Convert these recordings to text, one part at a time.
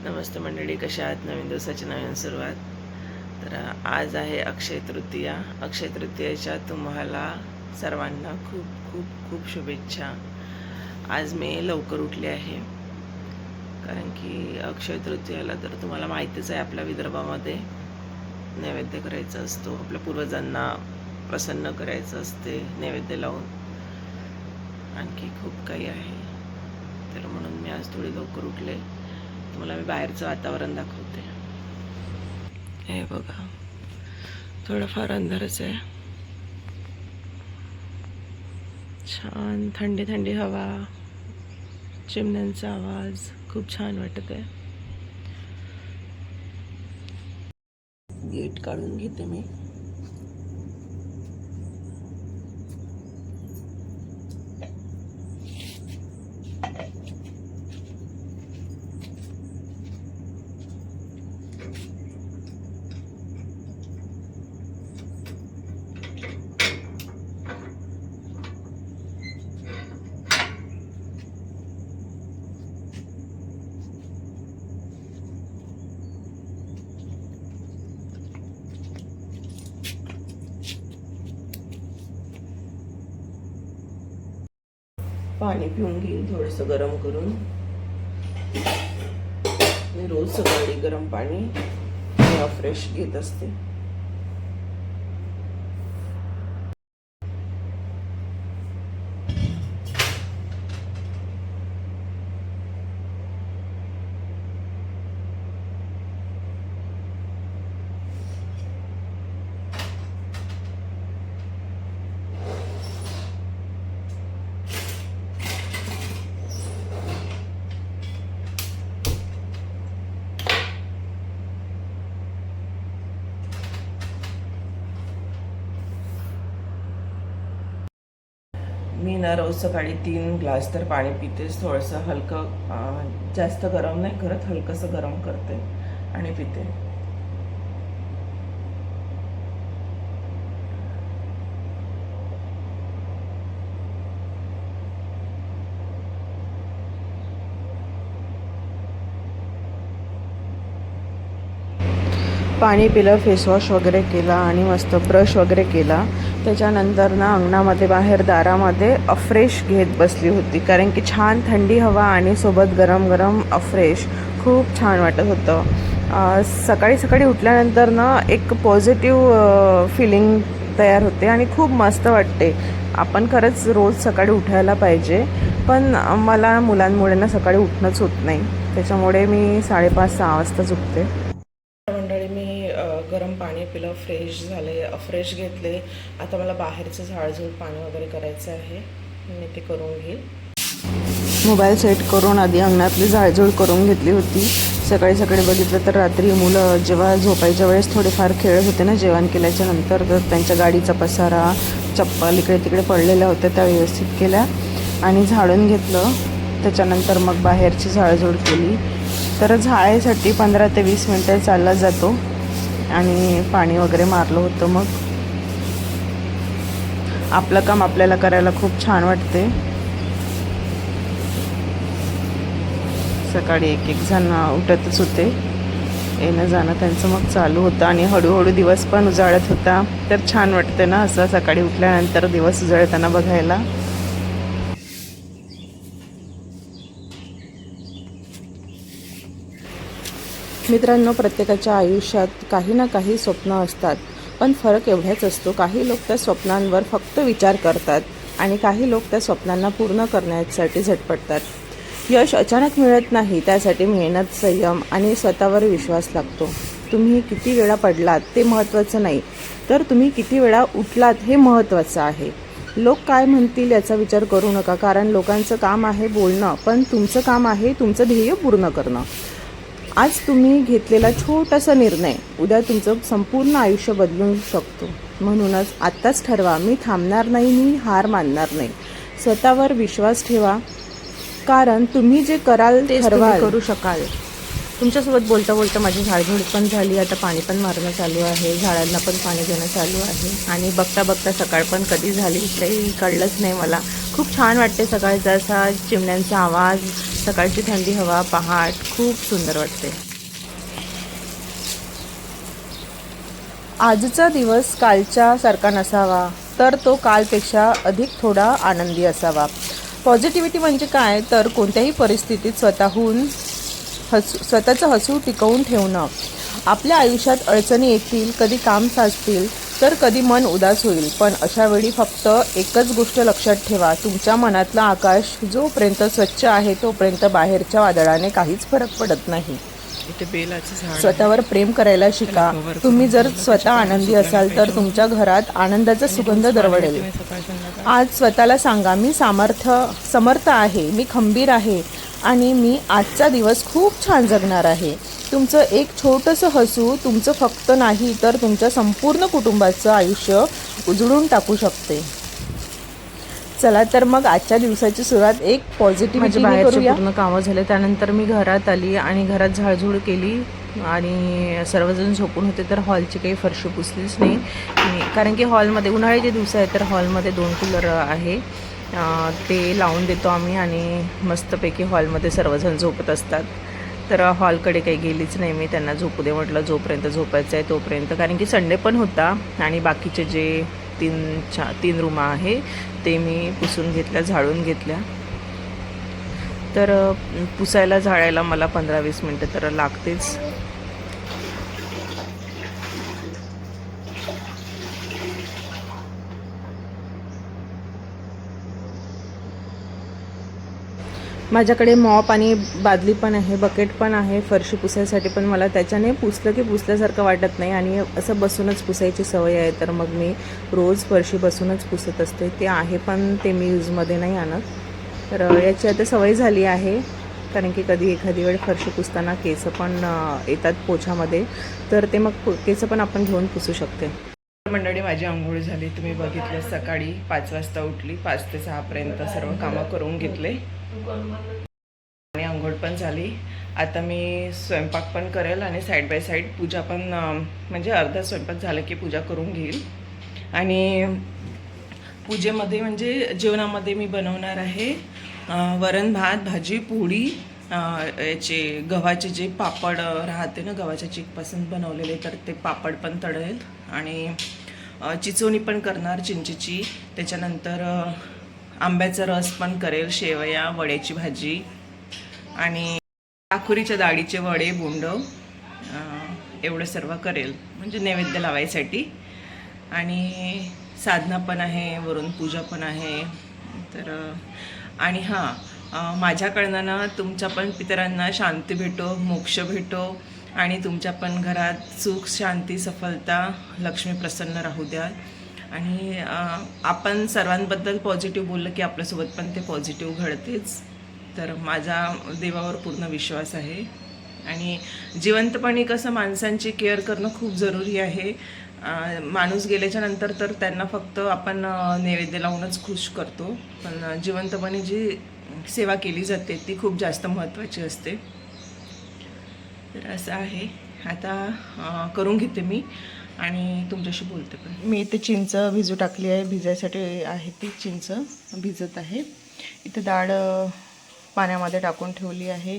नमस्ते मंडळी, कशा आहात? नवीन दिवसाची नवीन सुरुवात. तर आज आहे अक्षय तृतीया. अक्षय तृतीयेच्या तुम्हाला सर्वांना खूप खूप खूप शुभेच्छा. आज मी लवकर उठले आहे कारण की अक्षय तृतीयाला तर तुम्हाला माहितीच आहे, आपल्या विदर्भामध्ये नैवेद्य करायचा असतो. आपल्या पूर्वजांना प्रसन्न करायचं असते नैवेद्य लावून. आणखी खूप काही आहे, तर म्हणून मी आज थोडी लवकर उठले. तुम्हाला मी बाहेरचं वातावरण दाखवते. हे बघा, थोडंफार अंधारच आहे. छान थंडी थंडी हवा, चिमण्यांचा आवाज खूप छान वाटत आहे. गेट काढून घेते मी. पाणी पिऊन घेईन थोडंसं गरम करून. मी रोज सकाळी गरम पाणी फ्रेश घेत असते. मी ना रोज सकाळी 3 ग्लास तर पाणी पितेच. थोडंसं हलकं, जास्त गरम नाही करत, हलकंसं गरम करते आणि पिते. पाणी पिलं, फेसवॉश वगैरे केला आणि मस्त ब्रश वगैरे केला. त्याच्यानंतर ना अंगणामध्ये बाहेर दारामध्ये अफ्रेश घेत बसली होती, कारण की छान थंडी हवा आणि सोबत गरम गरम अफ्रेश खूप छान वाटत होतं. सकाळी सकाळी उठल्यानंतर ना एक पॉझिटिव्ह फिलिंग तयार होते आणि खूप मस्त वाटते. आपण खरंच रोज सकाळी उठायला पाहिजे, पण मला मुलांमुळे ना सकाळी उठणंच होत नाही. त्याच्यामुळे मी 5:30-6 वाजताच उठते. मंडळी, मी गरम पाणी पिलं, फ्रेश झाले, फ्रेश घेतले. आता मला बाहेरचं झाडझूड पाणी वगैरे करायचं आहे, मी ते करून घेईल. मोबाईल सेट करून आधी अंगणातली झाडझूड करून घेतली होती. सकाळी सकाळी बघितलं तर रात्री मुलं जेव्हा झोपायच्या वेळेस थोडेफार खेळत होते ना, जेवण केल्याच्या नंतर, तर त्यांच्या गाडीचा पसारा, चप्पल इकडे तिकडे पडलेल्या होत्या, त्या व्यवस्थित केल्या आणि झाडून घेतलं. त्याच्यानंतर मग बाहेरची झाडझूड केली. तर झाडायसाठी 15 ते 20 मिनटं चालला जातो आणि पाणी वगैरे मारलं होतं. मग आपलं काम आपल्याला करायला खूप छान वाटते. सकाळी एक जण उठतच होते, येणं जाणं त्यांचं मग चालू होतं आणि हळूहळू दिवस पण उजाळत होता. तर छान वाटते ना असं सकाळी उठल्यानंतर दिवस उजाळताना बघायला. मित्रांनो, प्रत्येकाच्या आयुष्यात काही ना काही स्वप्न असतात, पण फरक एवढाच असतो, काही लोक त्या स्वप्नांवर फक्त विचार करतात आणि काही लोक त्या स्वप्नांना पूर्ण करण्यासाठी झटपटतात. यश अचानक मिळत नाही, त्यासाठी मेहनत, संयम आणि स्वतःवर विश्वास लागतो. तुम्ही किती वेळा पडलात ते महत्त्वाचं नाही, तर तुम्ही किती वेळा उठलात हे महत्त्वाचं आहे. लोक काय म्हणतील याचा विचार करू नका, कारण लोकांचं काम आहे बोलणं, पण तुमचं काम आहे तुमचं ध्येय पूर्ण करणं. आज तुम्ही घेतलेला छोटासा निर्णय उद्या तुमचं संपूर्ण आयुष्य बदलू शकतो. म्हणूनच आत्ताच ठरवा, मी थांबणार नाही, मी हार मानणार नाही. स्वतःवर विश्वास ठेवा, कारण तुम्ही जे कराल ते करू शकाल. तुमच्यासोबत बोलता बोलता माझी झाडझूड पण झाली. आता पाणी पण मारणं चालू आहे, झाडांना पण पाणी देणं चालू आहे आणि बघता बघता सकाळ पण कधी झाली काही कळलंच नाही मला. खूप छान वाटते सकाळचा असा चिमण्यांचा आवाज, सकाळची थंडी हवा, पहाट खूप सुंदर वाटते. आजचा दिवस कालच्या सारखा नसावा, तर तो कालपेक्षा अधिक थोडा आनंदी असावा. पॉझिटिव्हिटी म्हणजे काय, तर कोणत्याही परिस्थितीत स्वतःचं हसू टिकवून ठेवणं. आपल्या आयुष्यात अडचणी येतील, कधी काम साचतील, तर कधी मन उदास होईल, पण अशा वेळी फक्त एकच गोष्ट लक्षात ठेवा, तुमच्या मनातलं आकाश जोपर्यंत स्वच्छ आहे तोपर्यंत बाहेरच्या वादळाने काहीच फरक पडत नाही. इथे बेलाचं झाड, स्वतःवर प्रेम करायला शिका. तुम्ही जर स्वतः आनंदी असाल तर तुमच्या घरात आनंदाचा सुगंध दरवळेल. आज स्वतःला सांगा, मी समर्थ आहे, मी खंबीर आहे आणि मी आजचा दिवस खूप छान जगणार आहे. तुमचं एक छोटंसं हसू तुमचं फक्त नाही तर तुमच्या संपूर्ण कुटुंबाचं आयुष्य उजळून टाकू शकते. चला तर मग आजच्या दिवसाची सुरुवात एक पॉझिटिव्हिटीने करूया. पूर्ण कामं झाले त्यानंतर मी घरात आली आणि घरात झाडझूड केली आणि सर्वजण झोपून होते, तर हॉलची काही फरशी पुसलीच नाही. कारण की हॉलमध्ये उन्हाळ्याचे दिवस आहे तर हॉलमध्ये 2 कूलर आहे, ते लावून देतो आम्ही आणि मस्तपैकी हॉलमध्ये सर्वजण झोपत असतात. तर हॉलकडे काही गेलीच नाही मी, त्यांना झोपू दे म्हटलं, जोपर्यंत झोपायचं आहे तोपर्यंत. कारण की संडे पण होता आणि बाकीचे जे 3 रूमा आहे ते मी पुसून घेतल्या, झाडून घेतल्या. तर पुसायला झाडायला मला 15-20 मिनटं तर लागतेच. माझ्याकडे मॉप आणि बादली पण आहे, बकेट पण आहे फरशी पुसायसाठी, पण मला त्याच्याने पुसलं की पुसल्यासारखं वाटत नाही आणि असं बसूनच पुसायची सवय आहे, तर मग मी रोज फरशी बसूनच पुसत असते. ते आहे पण ते मी यूजमध्ये नाही आणत. तर याची आता सवय झाली आहे, कारण की कधी एखादी वेळ फरशी पुसताना केस पण येतात पोछामध्ये, तर ते मग केस पण आपण घेऊन पुसू शकते. मंडळी, माझी आंघोळ झाली, तुम्ही बघितलं. सकाळी 5 वाजता उठली, 5 ते 6पर्यंत सर्व कामं करून घेतले आणि आंघोळ पण झाली. आता मी स्वयंपाक पण करेल आणि साईड बाय साईड पूजा पण, म्हणजे अर्धा स्वयंपाक झालं की पूजा करून घेईल. आणि पूजेमध्ये म्हणजे जेवणामध्ये मी बनवणार आहे वरण भात, भाजी, पोळी, याचे गव्हाचे जे पापड राहते ना, गव्हाच्या चिकपासून बनवलेले, तर ते पापड पण तळेल आणि चिचोणी पण करणार चिंचेची. त्याच्यानंतर आंब्याचा रस पण करेल, शेवया, वड्याची भाजी आणि आखुरीच्या डाळीचे वडे, बोंड, एवढं सर्व करेल म्हणजे नैवेद्य लावायसाठी. आणि साधना पण आहे, वरून पूजा पण आहे. तर आणि हां, माझ्याकडनं ना तुमच्या पण पितरांना शांती भेटो, मोक्ष भेटो आणि तुमच्या पण घरात सुख, शांती, सफलता, लक्ष्मी प्रसन्न राहू द्या. आणि आपण सर्वांबद्दल पॉझिटिव्ह बोललं की आपल्यासोबत पण ते पॉझिटिव्ह घडतेच. तर माझा देवावर पूर्ण विश्वास आहे. आणि जिवंतपणी कसं माणसांची केअर करणं खूप जरुरी आहे. माणूस गेल्याच्या नंतर तर त्यांना फक्त आपण नैवेद्य लावूनच खुश करतो, पण जिवंतपणी जी सेवा केली जाते ती खूप जास्त महत्त्वाची असते. तर असं आहे. आता करून घेते मी आणि तुमच्याशी बोलते. पण मी इथे चिंच भिजू टाकली आहे, भिजायसाठी आहे ती चिंच भिजत आहे. इथे डाळ पाण्यामध्ये टाकून ठेवली आहे.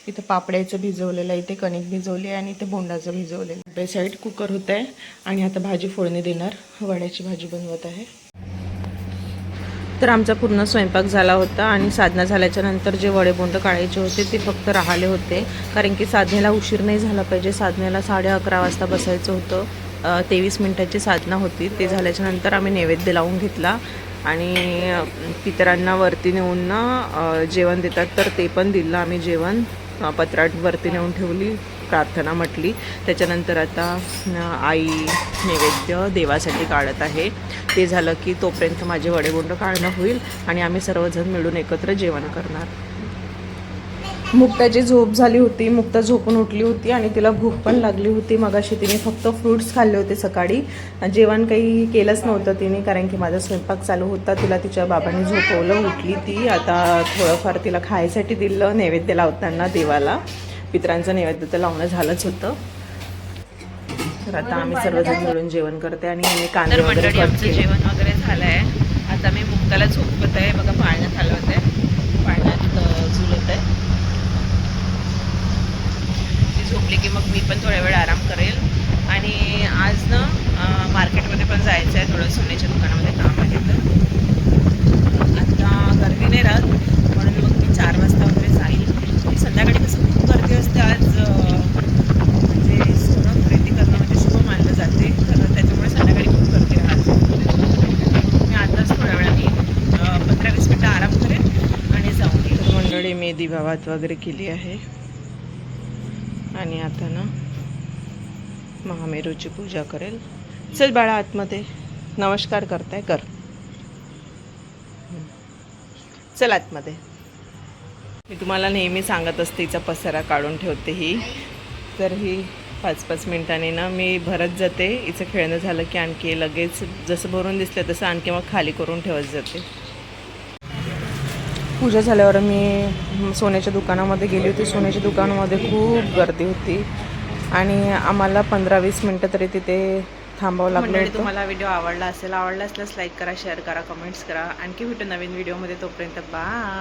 इथं पापड्याचं भिजवलेलं आहे, इथे कणिक भिजवली आहे आणि इथे बोंडाचं भिजवलेलं आहे. साईड कुकर होत आहे आणि आता भाजी फोडणी देणार, वड्याची भाजी बनवत आहे. तर आमचा पूर्ण स्वयंपाक झाला होता आणि साधना झाल्याच्या नंतर जे वडे बोंड काढायचे होते ते फक्त राहिले होते, कारण की साधनेला उशीर नाही झाला पाहिजे. साधनेला 11:30 वाजता बसायचं होतं. 23 मिनिटाची साधना होती. ते झाल्याच्या नंतर आम्ही नैवेद्य लावून घेतला आणि पितरांना वरती नेऊन ना जेवण देतात, तर ते पण दिलं आम्ही जेवण. पत्राट वरती नेऊन ठेवली, प्रार्थना म्हटली. त्याच्यानंतर आता आई नैवेद्य देवासाठी काढत आहे. ते झालं की तोपर्यंत माझे वडेबोंड काढणं होईल आणि आम्ही सर्वजण मिळून एकत्र जेवण करणार. मुक्ताची झोप झाली होती, मुक्ता झोपून उठली होती आणि तिला भूक पण लागली होती. मगाशी तिने फक्त फ्रूट्स खाल्ले होते, सकाळी जेवण काही केलंच नव्हतं तिने, कारण की माझा स्वयंपाक चालू होता. तिला तिच्या बाबांनी झोपवलं, उठली ती. आता थोडंफार तिला खायसाठी दिलं नैवेद्य लावताना देवाला. पितरांचं नैवेद्य तर लावणं झालंच होतं. तर आता आम्ही सर्वजण मिळून जेवण करते आणि आम्ही कांदे वगैरे करते. जेवण वगैरे झालं आहे. आता मी मुक्ताला झोपवत आहे. बघा पाळण्यात हलवत आहे, पाळण्यात झुलत आहे. म्हटले की मग मी पण थोड्या वेळ आराम करेल. आणि आज ना मार्केटमध्ये पण जायचं आहे, थोडं सोन्याच्या दुकानामध्ये काम आहे. तर आता गर्दी नाही राहत म्हणून मग मी 4 वाजता वगैरे जाईल. संध्याकाळी कसं खूप गर्दी असते आज, म्हणजे सोनं खरेदी करणं म्हणजे शुभ मानलं जाते, तर त्याच्यामुळे संध्याकाळी खूप गर्दी राहते. मी आताच थोड्या वेळाने 15-20 मिनटं आराम करेन आणि जाऊन येईल. तर मंडळी मी दिवावात वगैरे केली आहे आणि आता ना महामेरूची पूजा करेल. चल बाळा आतमध्ये, नमस्कार करताय कर. चल आतमध्ये. मी तुम्हाला नेहमी सांगत असते हिचा पसारा काढून ठेवते ही, तर ही 5-5 मिनिटांनी ना मी भरत जाते. हिचं खेळणं झालं की आणखी लगेच जसं भरून दिसलं तसं आणखी मग खाली करून ठेवत जाते. पूजा झाल्यावर मी सोन्याच्या दुकानामध्ये गेली होती. सोन्याच्या दुकानामध्ये खूप गर्दी होती आणि आम्हाला 15-20 मिनटं तरी तिथे थांबावं लागलं होतं. तुम्हाला व्हिडिओ आवडला असल्यास लाईक करा, शेअर करा, कमेंट्स करा. आणखी भेटू नवीन व्हिडिओमध्ये. तोपर्यंत बाय.